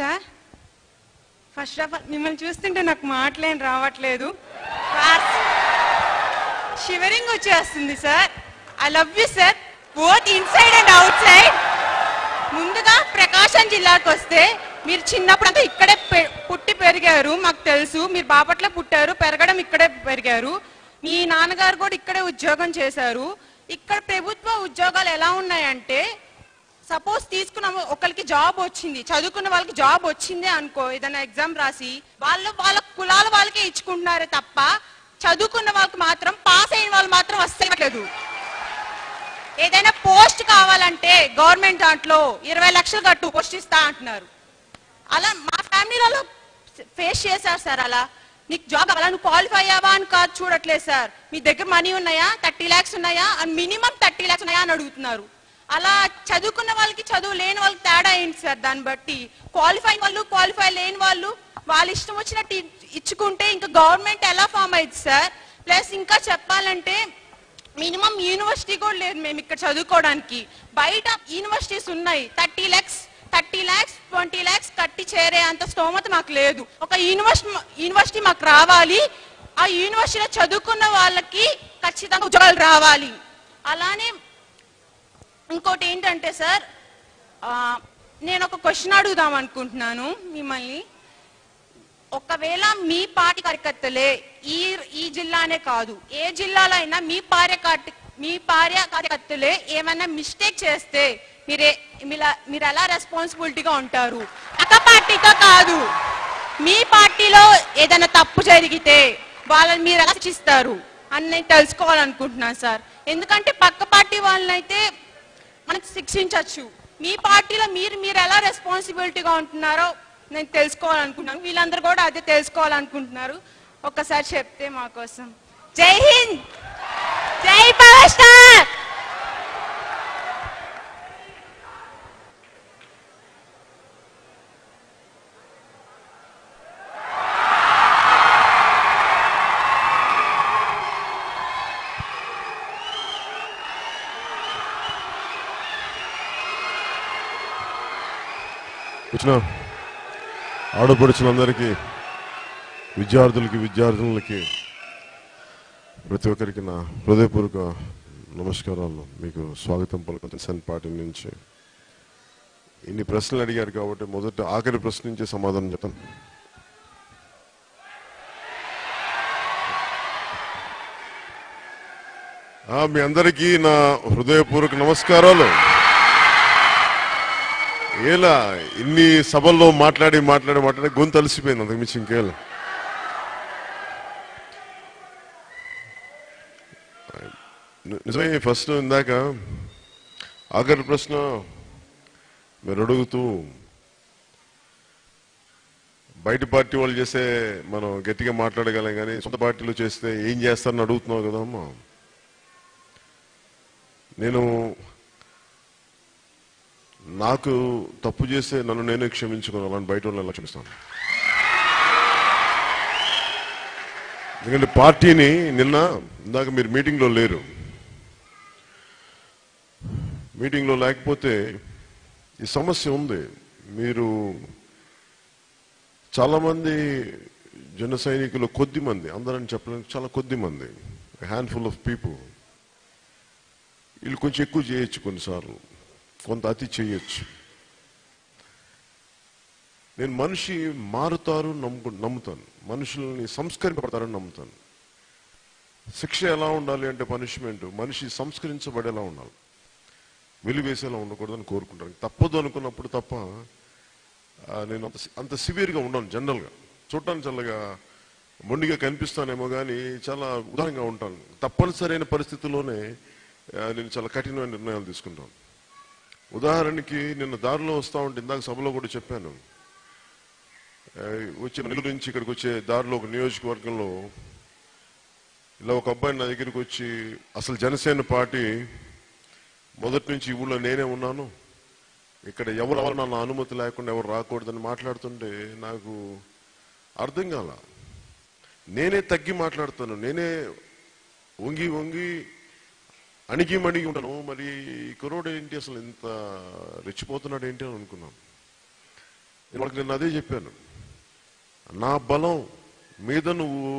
Sir, first of all మిమ్మల్ని చూస్తుంటే నాకు మాటలేం రావట్లేదు. షివరింగ్ వచ్చేస్తుంది sir. I love you sir, both inside and out side. ముందుగా ప్రకాశం జిల్లాకు వస్తే, మీరు చిన్నప్పుడంతా ఇక్కడే పుట్టి పెరిగారు, మాకు తెలుసు. మీరు బాపట్ల పుట్టారు, పెరగడం ఇక్కడే పెరిగారు. మీ నాన్నగారు కూడా ఇక్కడే ఉద్యోగం చేశారు. ఇక్కడ ప్రభుత్వ ఉద్యోగాలు ఎలా ఉన్నాయంటే, సపోజ్ తీసుకున్న ఒకరికి జాబ్ వచ్చింది, చదువుకున్న వాళ్ళకి జాబ్ వచ్చింది అనుకో, ఏదైనా ఎగ్జామ్ రాసి వాళ్ళ కులాల వాళ్ళకే ఇచ్చుకుంటున్నారే తప్ప చదువుకున్న వాళ్ళకి మాత్రం, పాస్ అయిన వాళ్ళు మాత్రం వస్తలేదు. ఏదైనా పోస్ట్ కావాలంటే గవర్నమెంట్ దాంట్లో 20 లక్షలు కట్టు పోస్ట్ ఇస్తా అంటున్నారు. అలా మా ఫ్యామిలీలలో ఫేస్ చేశారు సార్. అలా నీకు జాబ్ కావాలా, నువ్వు క్వాలిఫై అయ్యావా అని కాదు చూడట్లేదు సార్. మీ దగ్గర మనీ ఉన్నాయా, 30 lakhs ఉన్నాయా అని, మినిమం 30 lakhs ఉన్నాయా అని అడుగుతున్నారు. అలా చదువుకున్న వాళ్ళకి చదువు లేని వాళ్ళకి తేడా ఏంటి సార్? దాన్ని బట్టి క్వాలిఫై వాళ్ళు, క్వాలిఫై లేని వాళ్ళు వాళ్ళ ఇష్టం వచ్చినట్టు ఇచ్చుకుంటే ఇంకా గవర్నమెంట్ ఎలా ఫామ్ అయింది సార్? ప్లస్ ఇంకా చెప్పాలంటే మినిమం యూనివర్సిటీ కూడా లేదు మేము ఇక్కడ చదువుకోవడానికి. బయట యూనివర్సిటీస్ ఉన్నాయి, 30 lakhs 20 lakhs కట్టి చేరే అంత స్తోమత మాకు లేదు. ఒక యూనివర్సిటీ మాకు రావాలి, ఆ యూనివర్సిటీలో చదువుకున్న వాళ్ళకి ఖచ్చితంగా ఉద్యోగాలు రావాలి. అలానే ఇంకోటి ఏంటంటే సార్, నేను ఒక క్వశ్చన్ అడుగుదాం అనుకుంటున్నాను మిమ్మల్ని. ఒకవేళ మీ పార్టీ కార్యకర్తలే, ఈ జిల్లానే కాదు ఏ జిల్లాలో అయినా మీ కార్యకర్తలే ఏమైనా మిస్టేక్ చేస్తే మీరు ఎలా రెస్పాన్సిబిలిటీగా ఉంటారు? పక్క పార్టీతో కాదు, మీ పార్టీలో ఏదైనా తప్పు జరిగితే వాళ్ళని మీరు ఎలా శిక్షిస్తారు అని నేను తెలుసుకోవాలనుకుంటున్నాను సార్. ఎందుకంటే పక్క పార్టీ వాళ్ళనైతే మనకు శిక్షించవచ్చు, మీ పార్టీలో మీరు ఎలా రెస్పాన్సిబిలిటీగా ఉంటున్నారో నేను తెలుసుకోవాలనుకుంటున్నాను. వీళ్ళందరూ కూడా అదే తెలుసుకోవాలనుకుంటున్నారు. ఒక్కసారి చెప్తే మా కోసం. జై హింద్, జై పవర్ స్టార్. వచ్చిన ఆడపడుచులందరికీ, విద్యార్థులకి ప్రతి ఒక్కరికి నా హృదయపూర్వక నమస్కారాలు. మీకు స్వాగతం పలుకుతాను పార్టీ నుంచి. ఇన్ని ప్రశ్నలు అడిగారు కాబట్టి మొదట ఆఖరి ప్రశ్న నుంచే సమాధానం చెప్తాను. మీ అందరికీ నా హృదయపూర్వక నమస్కారాలు. ఏలా ఇన్ని సభల్లో మాట్లాడి గొంతు అలసిపోయింది, అంతకు మించి ఇంకేలా. నిజమే, ఫస్ట్ ఇందాక ఆఖరి ప్రశ్న మీరు అడుగుతూ బయట పార్టీ వాళ్ళు చేస్తే మనం గట్టిగా మాట్లాడగలం, కానీ సొంత పార్టీలో చేస్తే ఏం చేస్తారని అడుగుతున్నావు కదమ్మా. నేను నాకు తప్పు చేస్తే నన్ను నేనే క్షమించుకోవాలని బయట వాళ్ళని ఎలా క్షమిస్తాను? ఎందుకంటే పార్టీని ఇందాక మీరు మీటింగ్లో లేరు, మీటింగ్లో లేకపోతే ఈ సమస్య ఉంది. మీరు చాలామంది జన సైనికులు, కొద్ది మంది, అందరని చెప్పడానికి చాలా కొద్ది మంది, హ్యాండ్ఫుల్ ఆఫ్ పీపుల్, వీళ్ళు కొంచెం ఎక్కువ చేయొచ్చు, కొన్నిసార్లు కొంత అతి చేయొచ్చు. నేను మనిషి మారుతారు నమ్ముతాను, మనుషుల్ని సంస్కరింపబడతారని నమ్ముతాను. శిక్ష ఎలా ఉండాలి అంటే పనిష్మెంట్ మనిషి సంస్కరించబడేలా ఉండాలి, వెలివేసేలా ఉండకూడదని కోరుకుంటాను. తప్పదు అనుకున్నప్పుడు తప్ప నేను అంత సివియర్గా ఉండను. జనరల్గా చూడటానికి చల్లగా మొండిగా కనిపిస్తానేమో కానీ చాలా ఉదారంగా ఉంటాను. తప్పనిసరైన పరిస్థితుల్లోనే నేను చాలా కఠినమైన నిర్ణయాలు తీసుకుంటాను. ఉదాహరణకి నిన్న దారిలో వస్తూ ఉంటే, ఇందాక సభలో కూడా చెప్పాను, వచ్చే నెల్లూరు నుంచి ఇక్కడికి వచ్చే దారిలో ఒక నియోజకవర్గంలో ఇలా ఒక అబ్బాయి నా దగ్గరికి వచ్చి, అసలు జనసేన పార్టీ మొదటి నుంచి ఈ ఊళ్ళో నేనే ఉన్నాను, ఇక్కడ ఎవరు నా అనుమతి లేకుండా ఎవరు రాకూడదని మాట్లాడుతుంటే నాకు అర్థం కాల. నేనే తగ్గి మాట్లాడుతాను, నేనే వంగి అణిగి ఉంటాను. మరి ఈ కుర్రోడు ఏంటి, అసలు ఇంత రెచ్చిపోతున్నాడు ఏంటి అని అనుకున్నాను. వాళ్ళకి నేను అదే చెప్పాను, నా బలం మీద నువ్వు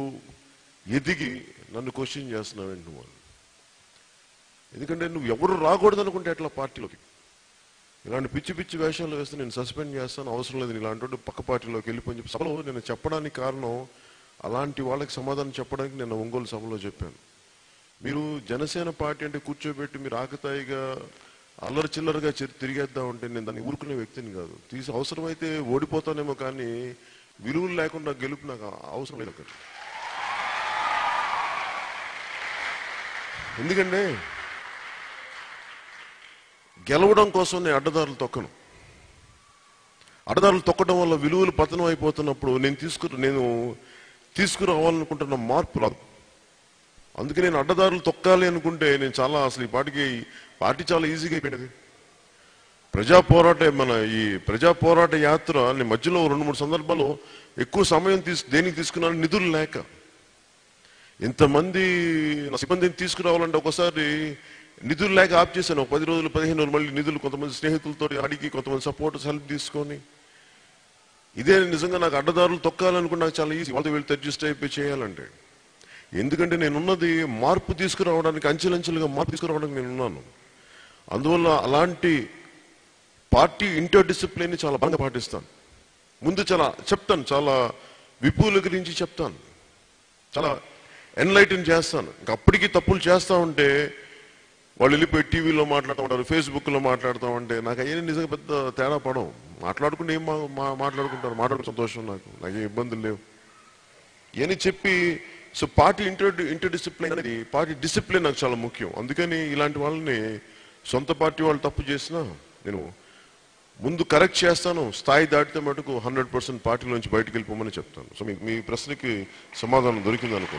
ఎదిగి నన్ను క్వశ్చన్ చేస్తున్నావేంటి నువ్వు? ఎందుకంటే నువ్వు ఎవరు రాకూడదు అనుకుంటే ఎట్లా పార్టీలోకి? ఇలాంటి పిచ్చి పిచ్చి వేషాలు వేస్తే నేను సస్పెండ్ చేస్తాను, అవసరం లేదు, ఇలాంటి పక్క పార్టీలోకి వెళ్ళిపోయి చెప్పి సభలో నేను చెప్పడానికి కారణం, అలాంటి వాళ్ళకి సమాధానం చెప్పడానికి నేను ఒంగోలు సభలో చెప్పాను. మీరు జనసేన పార్టీ అంటే కూర్చోబెట్టి మీరు ఆకతాయిగా అల్లరి చిల్లరగా తిరిగేద్దాం అంటే నేను దాన్ని ఊరుకునే వ్యక్తిని కాదు. అవసరమైతే ఓడిపోతానేమో, కానీ విలువలు లేకుండా గెలుపు నాకు అవసరం లేదు అక్కడ. ఎందుకంటే గెలవడం కోసం నేను అడ్డదారులు తొక్కను. అడ్డదారులు తొక్కడం వల్ల విలువలు పతనం అయిపోతున్నప్పుడు నేను తీసుకురావాలనుకుంటున్న మార్పు రాదు. అందుకే నేను అడ్డదారులు తొక్కాలి అనుకుంటే నేను అసలు ఈ పార్టీ చాలా ఈజీగా అయిపోయింది. ఈ ప్రజా పోరాట యాత్ర మధ్యలో 2-3 సందర్భాల్లో ఎక్కువ సమయం దేనికి తీసుకున్నాను, నిధులు లేక. ఇంతమంది సిబ్బందిని తీసుకురావాలంటే ఒకసారి నిధులు లేక ఆప్ చేశాను. 10 రోజులు 15 రోజులు మళ్ళీ నిధులు కొంతమంది స్నేహితులతో అడిగి, కొంతమంది సపోర్టర్స్ హెల్ప్ తీసుకొని. ఇదే నిజంగా నాకు అడ్డదారులు తొక్కాలనుకుంటే నాకు చాలా ఈజీ, వాళ్ళతో వీళ్ళు అడ్జస్ట్ అయిపోయి చేయాలంటే. ఎందుకంటే నేనున్నది మార్పు తీసుకురావడానికి, అంచెలంచెలుగా మార్పు తీసుకురావడానికి నేనున్నాను. అందువల్ల అలాంటి పార్టీ ఇంటర్ డిసిప్లిన్ చాలా బాగా పాటిస్తాను. ముందు చాలా చెప్తాను, చాలా విపుల గురించి చెప్తాను, చాలా ఎన్లైటన్ చేస్తాను. ఇంకా అప్పటికి తప్పులు చేస్తా ఉంటే వాళ్ళు వెళ్ళిపోయి టీవీలో మాట్లాడుతూ ఉంటారు, ఫేస్బుక్లో మాట్లాడుతూ ఉంటే నాకు అయ్యే నిజంగా పెద్ద తేడా పడవు. మాట్లాడుకుంటే ఏం మాట్లాడుకుంటారు, మాట్లాడుకుని సంతోషం, నాకేం ఇబ్బందులు లేవు అని చెప్పి. సో పార్టీ ఇంటర్ డిసిప్లిన్ అనేది, పార్టీ డిసిప్లిన్ నాకు చాలా ముఖ్యం. అందుకని ఇలాంటి వాళ్ళని సొంత పార్టీ వాళ్ళు తప్పు చేసినా నేను ముందు కరెక్ట్ చేస్తాను. స్థాయి దాటితే మటుకు 100% పార్టీలోంచి బయటకు వెళ్ళిపోమని చెప్తాను. సో మీ ప్రశ్నకి సమాధానం దొరికింది అనుకో.